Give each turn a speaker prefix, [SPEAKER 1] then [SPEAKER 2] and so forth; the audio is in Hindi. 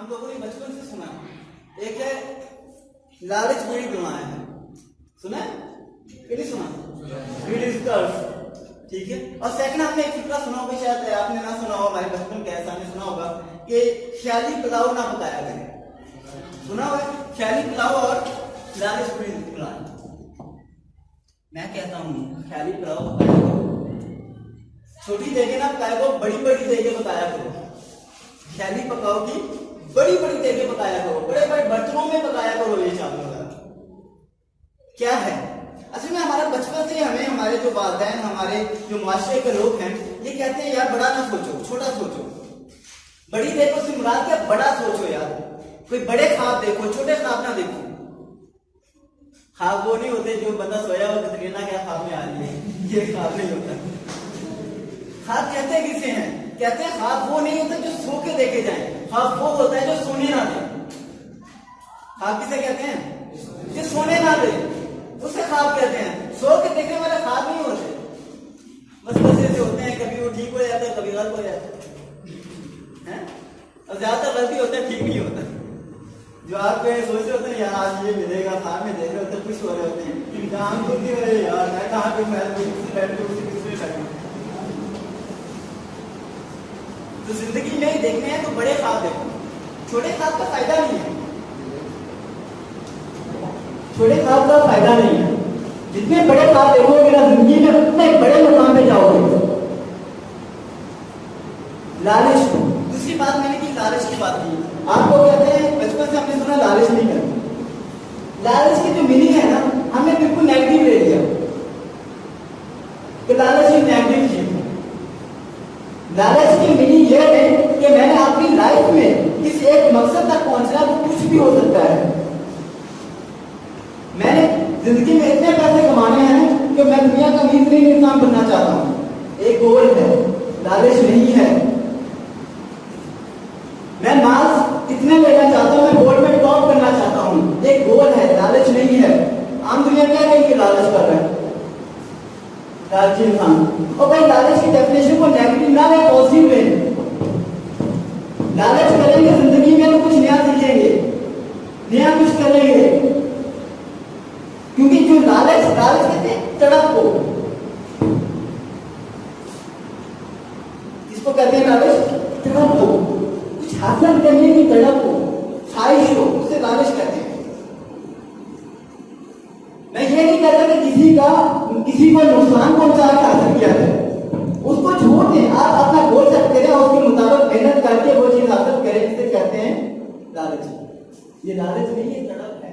[SPEAKER 1] हम लोगों ने बचपन से सुना। एक है लालच बुरी बलाएं है, सुना है कि नहीं सुना? ग्रीड इज द कर्स, ठीक है। और सेकंड हमने एक फिक्रा सुना होगा, शायद आपने ना सुना हो, हमारे बचपन के ऐसा नहीं सुना होगा कि ख्याली पुलाव ना पकाया करें। सुना होगा ख्याली पुलाव और लालच बुरी बलाएं। मैं कहता हूँ ख्याली पुलाव पकाया करो, छोटी देगे ना पकाया करो, बड़ी बड़ी देगे पकाया करो। ख्याली पकाओ की बड़ी बड़ी देगे पकाया करो, बड़े बड़े बर्तनों में पकाया करो। ये चावल क्या है असल में हमारा बचपन से हमें हमारे जो वालिदैन, हमारे जो माशरे के लोग हैं, ये कहते हैं यार बड़ा ना सोचो, छोटा सोचो। बड़ी देखो से मुराद क्या, बड़ा सोचो यार, कोई बड़े ख्वाब देखो, छोटे ख्वाब ना देखो। ख्वाब वो नहीं होते जो बंदा सोया हो तकरीना क्या ख्वाब में आ रही है, ये ख्वाब नहीं होता। ख्वाब कहते हैं किसे हैं? कहते हैं ख्वाब वो नहीं होता जो सो के देखे जाए, ख्वाब वो होता है जो सोने ना दे। ख्वाब किसे कहते हैं? जो सोने ना दे, उसे ख्वाब कहते हैं। सो के देखने वाले ख्वाब नहीं होते, बस ऐसे होते हैं, कभी वो ठीक हो जाता है, कभी गलत हो जाता है। और ज्यादातर गलती होता है, ठीक नहीं होता। जो आप सोच रहे होते हैं यार आज ये मिलेगा, ख्वाब में देख रहे होते, खुश हो रहे होते हैं, काम खुद नहीं हो रहे यार, मैं कहाँ पे बैठ तो जिंदगी में ही देखने हैं तो बड़े ख्वाब देखो, छोटे ख्वाब का फायदा नहीं है। छोटे ख्वाब का फायदा नहीं है। जितने बड़े ख्वाब देखोगे ना जिंदगी में, उतने बड़े मुकाम पे जाओगे। लालच, दूसरी बात मैंने की लालच की बात की। आपको कहते हैं बचपन से हमने सुना लालच नहीं करना। लालच की जो मीनिंग है ना, हमने बिल्कुल नेगेटिव ले लिया कि लालच ही नेगेटिव चीज है। लालच की मीनिंग यह है कि मैंने अपनी लाइफ में इस एक मकसद तक पहुंचना, वो कुछ भी हो सकता है। मैंने जिंदगी में इतने पैसे कमाने हैं कि मैं दुनिया का बेहतरीन इंसान बनना चाहता हूँ, एक गोल है, लालच नहीं है। मैं मार्क्स इतने लेना चाहता हूँ, मैं बोर्ड में टॉप करना चाहता हूँ, एक गोल है, लालच नहीं है। आम दुनिया क्या कहेगी लालच कर रहा है, लालची इंसान। और भाई लालच की डेफिनेशन को नेगेटिव ना ले, पॉजिटिव ले। लालच करेंगे जिंदगी में तो कुछ नया सीखेंगे, नया कुछ करेंगे, क्योंकि जो लालच कहते हैं तड़प को, इसको कहते हैं लालच, तड़प को, कुछ हासिल करने की तड़प को, ख्वाहिश को, उसे लालच कहते हैं। मैं ये नहीं कहता कि किसी को नुकसान पहुंचा के हासिल किया है, उसको छोड़ दें। आप अपना गोल सेट करें और उसके मुताबिक मेहनत करके वो चीज हासिल करें, जिसे कहते हैं लालच। ये लालच नहीं है, तड़प है।